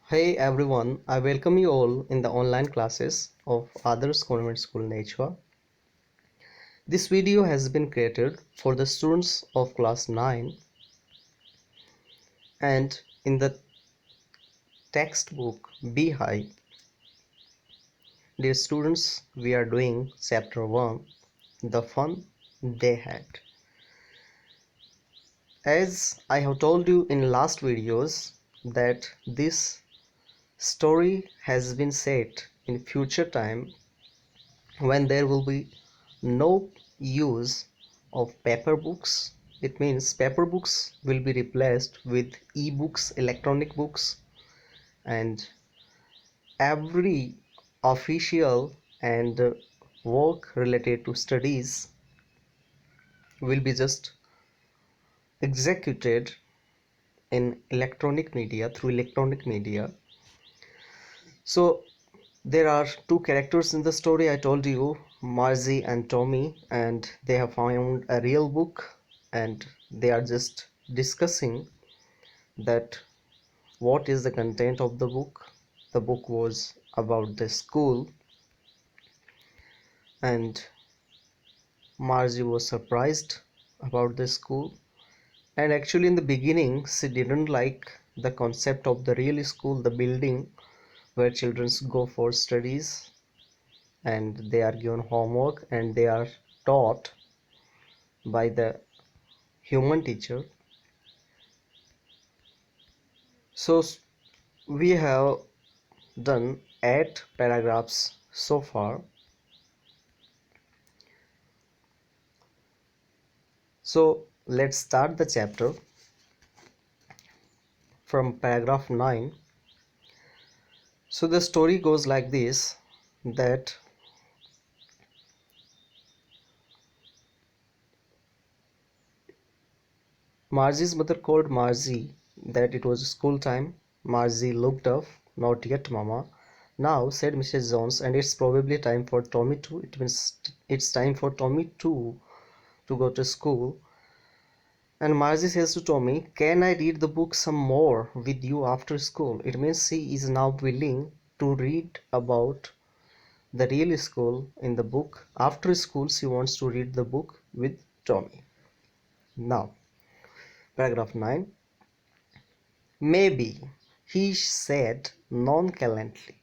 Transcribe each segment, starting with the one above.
Hey everyone, I welcome you all in the online classes of Others Convent School Nature. This video has been created for the students of class 9 and in the textbook Beehive. Dear students, we are doing chapter 1, The Fun They Had. As I have told you in last videos that this story has been set in future time when there will be no use of paper books. It means paper books will be replaced with e-books, electronic books, and every official and work related to studies will be just executed in electronic media through electronic media. So there are two characters in the story. I told you, Marzi and Tommy, and they have found a real book and they are just discussing that what is the content of the book. The book was about the school, and Marzi was surprised about the school. And actually, in the beginning, she didn't like the concept of the real school, the building where children go for studies and they are given homework and they are taught by the human teacher. So we have done 8 paragraphs so far. So let's start the chapter from paragraph 9. So the story goes like this, that Marzi's mother called Marzi that it was school time. Marzi looked up. Not yet, Mama. Now, said Mrs. Jones, and it's probably time for Tommy too. It means it's time for Tommy too to go to school. And Margie says to Tommy, can I read the book some more with you after school? It means she is now willing to read about the real school in the book. After school, she wants to read the book with Tommy. Now, paragraph 9. Maybe, he said nonchalantly.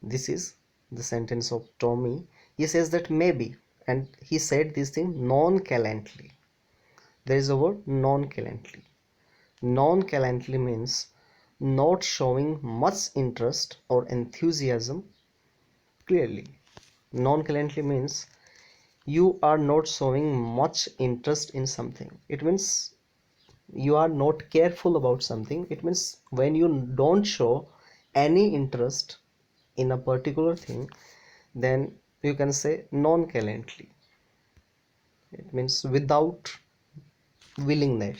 This is the sentence of Tommy. He says that maybe, and he said this thing nonchalantly. There is a word nonchalantly. Nonchalantly means not showing much interest or enthusiasm clearly. Nonchalantly means you are not showing much interest in something. It means you are not careful about something. It means when you don't show any interest in a particular thing, then you can say nonchalantly. It means without willingness.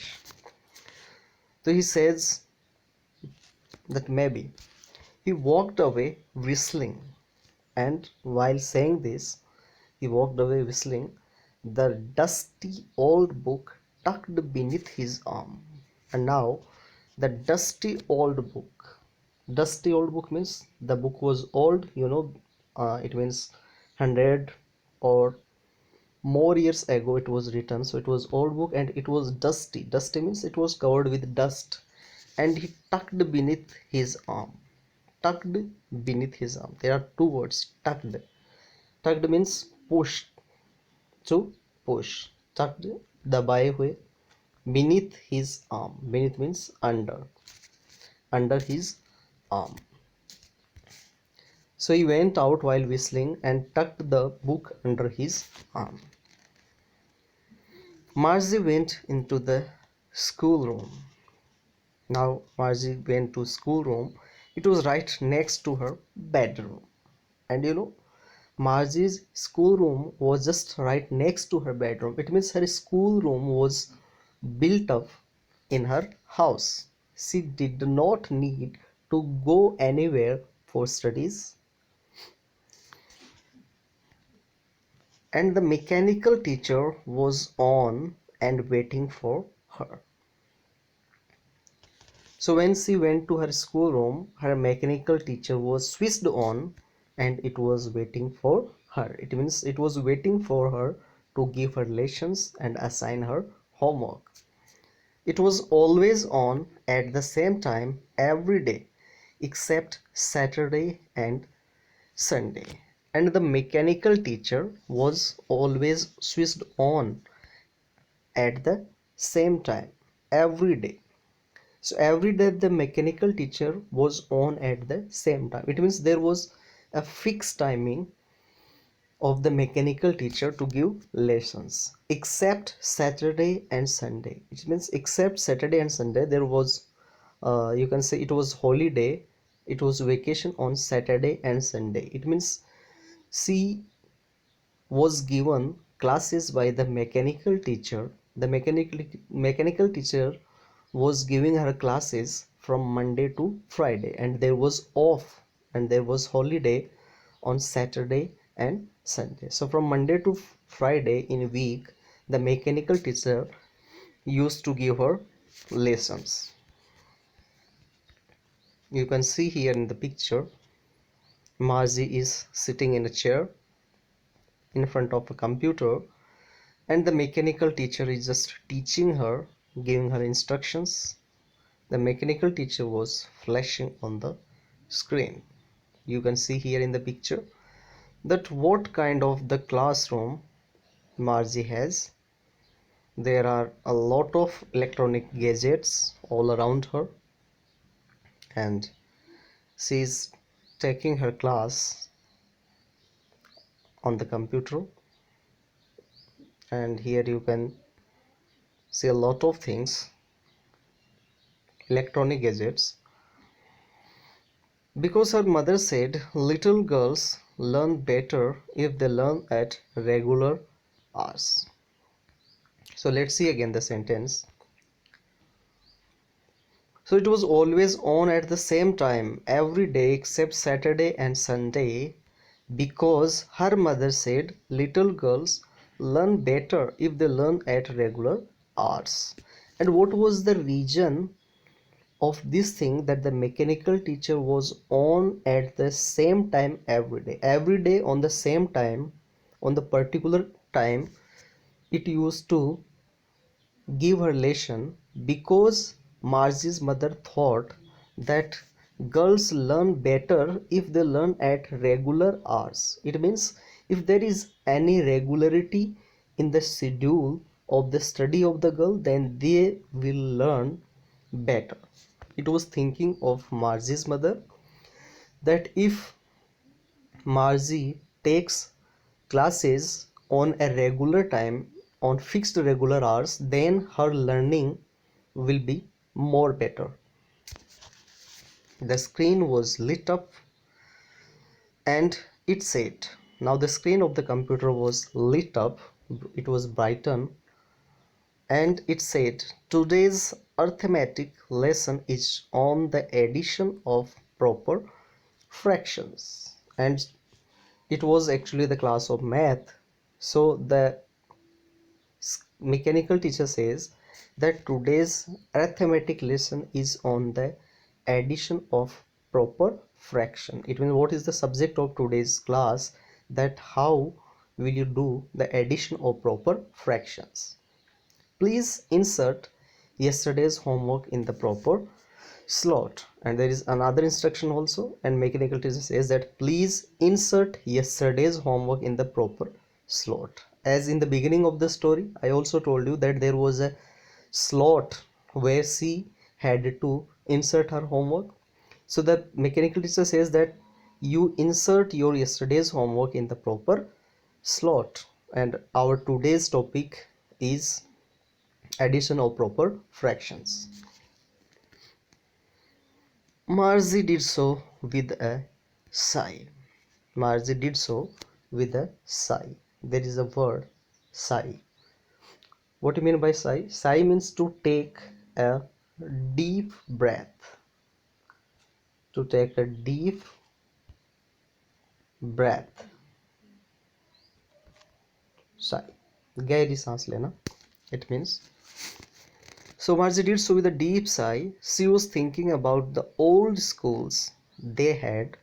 So he says that maybe. He walked away whistling, and while saying this, he walked away whistling, the dusty old book tucked beneath his arm. And now, the dusty old book means the book was old, it means 100 or more years ago it was written, so it was old book and it was dusty means it was covered with dust, and he tucked beneath his arm. Tucked beneath his arm, there are two words, tucked means pushed, to push, tucked दबाए हुए, beneath his arm, beneath means under his arm. So he went out while whistling and tucked the book under his arm. Margie went into the schoolroom. Now Margie went to schoolroom. It was right next to her bedroom. And Margie's schoolroom was just right next to her bedroom. It means her schoolroom was built up in her house. She did not need to go anywhere for studies. And the mechanical teacher was on and waiting for her. So when she went to her schoolroom, her mechanical teacher was switched on and it was waiting for her. It means it was waiting for her to give her lessons and assign her homework. It was always on at the same time every day except Saturday and Sunday. And the mechanical teacher was always switched on at the same time every day. So every day the mechanical teacher was on at the same time. It means there was a fixed timing of the mechanical teacher to give lessons except Saturday and Sunday. It means except Saturday and Sunday there was you can say it was holiday, it was vacation on Saturday and Sunday. It means she was given classes by the mechanical teacher. The mechanical teacher was giving her classes from Monday to Friday, and there was off and there was holiday on Saturday and Sunday. So from Monday to Friday in a week, the mechanical teacher used to give her lessons. You can see here in the picture, Margie is sitting in a chair in front of a computer, and the mechanical teacher is just teaching her, giving her instructions. The mechanical teacher was flashing on the screen. You can see here in the picture that what kind of the classroom Margie has. There are a lot of electronic gadgets all around her, and she is taking her class on the computer. And here you can see a lot of things, electronic gadgets. Because her mother said little girls learn better if they learn at regular hours. So let's see again the sentence. So it was always on at the same time every day except Saturday and Sunday because her mother said little girls learn better if they learn at regular hours. And what was the reason of this thing that the mechanical teacher was on at the same time every day on the same time, on the particular time it used to give her lesson? Because Margie's mother thought that girls learn better if they learn at regular hours. It means if there is any regularity in the schedule of the study of the girl, then they will learn better. It was thinking of Margie's mother that if Margie takes classes on a regular time, on fixed regular hours, then her learning will be more better. The screen was lit up and it said, now the screen of the computer was lit up, it was brightened, and it said, today's arithmetic lesson is on the addition of proper fractions. And it was actually the class of math. So the mechanical teacher says that today's arithmetic lesson is on the addition of proper fraction. It means what is the subject of today's class, that how will you do the addition of proper fractions. Please insert yesterday's homework in the proper slot. And there is another instruction also, and mechanical teacher says that please insert yesterday's homework in the proper slot. As in the beginning of the story, I also told you that there was a slot where she had to insert her homework. So the mechanical teacher says that you insert your yesterday's homework in the proper slot. And our today's topic is addition of proper fractions. Margie did so with a sigh. Margie did so with a sigh. There is a word, sigh. What do you mean by sigh? Sigh means to take a deep breath. To take a deep breath. Sigh. गहरी सांस लेना. It means So Margie did so with a deep sigh. She was thinking about the old schools they had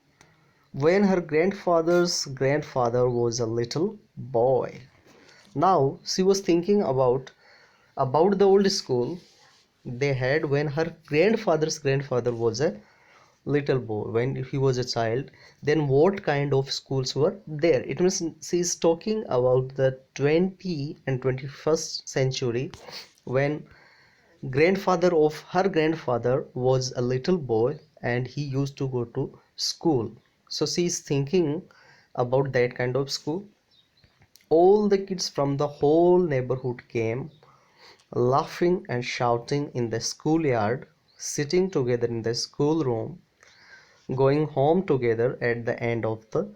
when her grandfather's grandfather was a little boy. Now she was thinking about the old school they had when her grandfather's grandfather was a little boy, when he was a child. Then what kind of schools were there? It means she is talking about the 20 and 21st century, when grandfather of her grandfather was a little boy and he used to go to school. So she is thinking about that kind of school. All the kids from the whole neighborhood came, laughing and shouting in the schoolyard, sitting together in the schoolroom, going home together at the end of the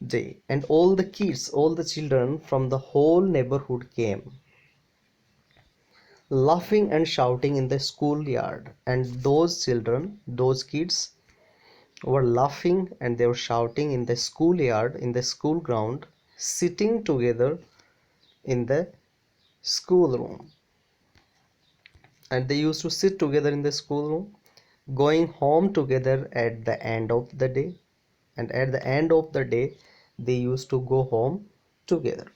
day. And all the kids, all the children from the whole neighborhood came, laughing and shouting in the schoolyard. And those children, those kids, were laughing and they were shouting in the schoolyard, in the school ground, sitting together in the schoolroom. And they used to sit together in the schoolroom, going home together at the end of the day. And at the end of the day, they used to go home together.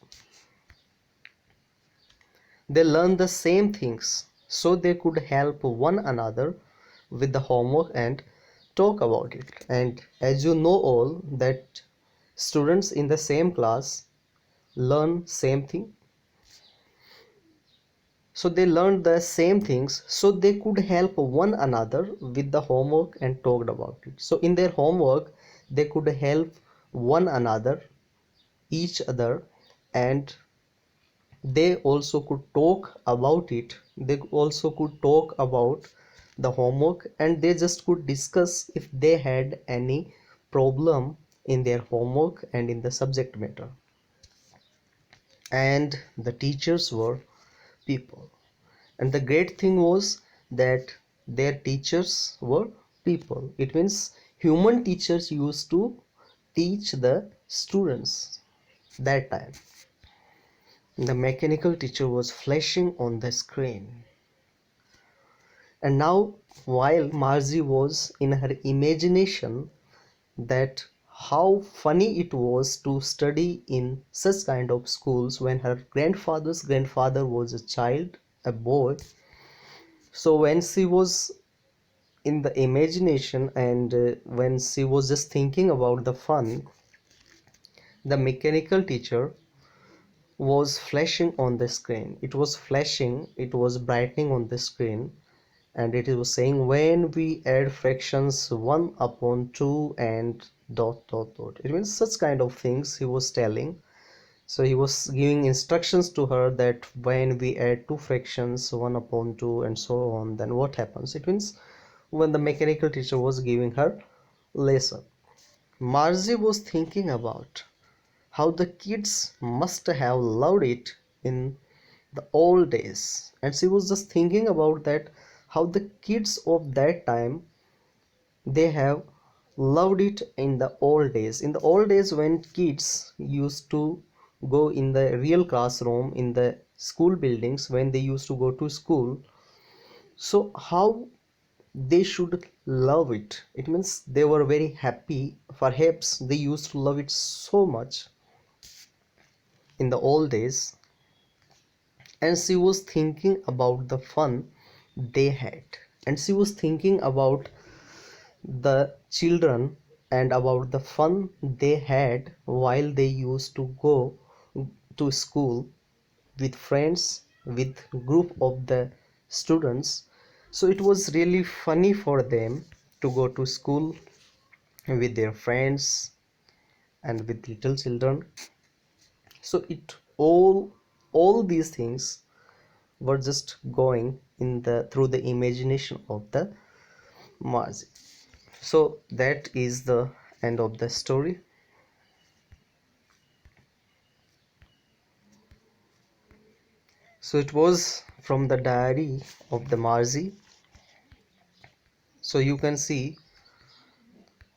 They learned the same things so they could help one another with the homework and talk about it. And as you know all that students in the same class learn same thing. So they learned the same things so they could help one another with the homework and talked about it. So in their homework, they could help one another, each other, and they also could talk about it. They also could talk about the homework and they just could discuss if they had any problem in their homework and in the subject matter. And the teachers were people. And the great thing was that their teachers were people. It means human teachers used to teach the students that time. The mechanical teacher was flashing on the screen. And now, while Margie was in her imagination that how funny it was to study in such kind of schools when her grandfather's grandfather was a child, a boy. So when she was in the imagination and when she was just thinking about the fun, the mechanical teacher was flashing on the screen. It was flashing, it was brightening on the screen, and it was saying when we add fractions 1 upon 2 and dot dot dot. It means such kind of things he was telling. So he was giving instructions to her that when we add two fractions 1 upon 2 and so on, then what happens. It means when the mechanical teacher was giving her lesson, Margie was thinking about how the kids must have loved it in the old days. And she was just thinking about that how the kids of that time, they have loved it in the old days. In the old days when kids used to go in the real classroom in the school buildings, when they used to go to school, so how they should love it. It means they were very happy. Perhaps they used to love it so much in the old days. And she was thinking about the fun they had, and she was thinking about the children and about the fun they had while they used to go to school with friends, with group of the students. So it was really funny for them to go to school with their friends and with little children. So it all these things were just going in the through the imagination of the Margie. So that is the end of the story. So it was from the diary of the Margie. So you can see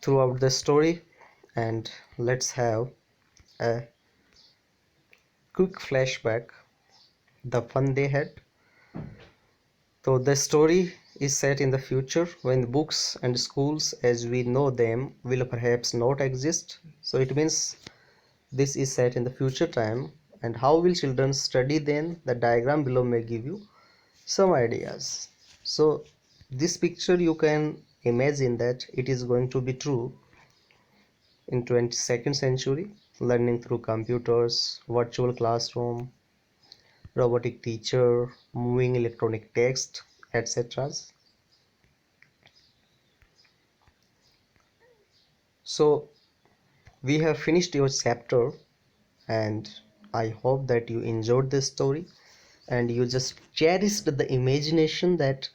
throughout the story, and let's have a quick flashback the fun they had. So the story is set in the future when books and schools as we know them will perhaps not exist. So it means this is set in the future time. And how will children study then? The diagram below may give you some ideas. So this picture you can imagine that it is going to be true in 22nd century, learning through computers, virtual classroom, robotic teacher, moving electronic text, etc. So we have finished your chapter, and I hope that you enjoyed this story and you just cherished the imagination that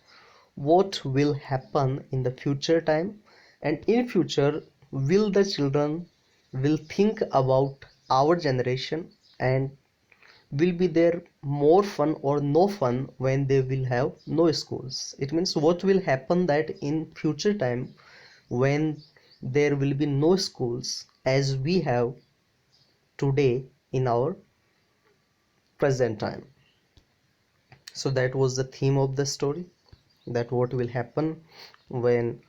what will happen in the future time, and in future will the children will think about our generation, and will be there more fun or no fun when they will have no schools. It means what will happen that in future time when there will be no schools as we have today in our present time. So that was the theme of the story, that what will happen when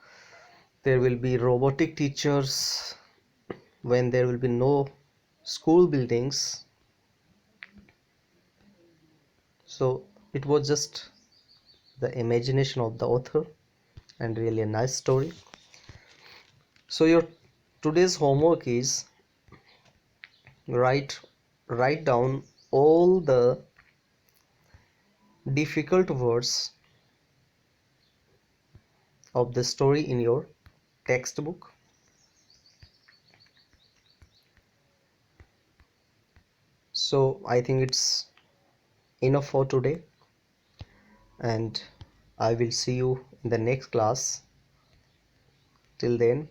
there will be robotic teachers, when there will be no school buildings. So it was just the imagination of the author and really a nice story. So your today's homework is write write down all the difficult words of the story in your textbook. So I think it's enough for today, and I will see you in the next class. Till then,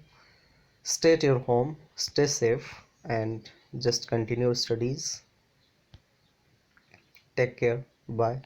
stay at your home, stay safe, and just continue your studies. Take care. Bye.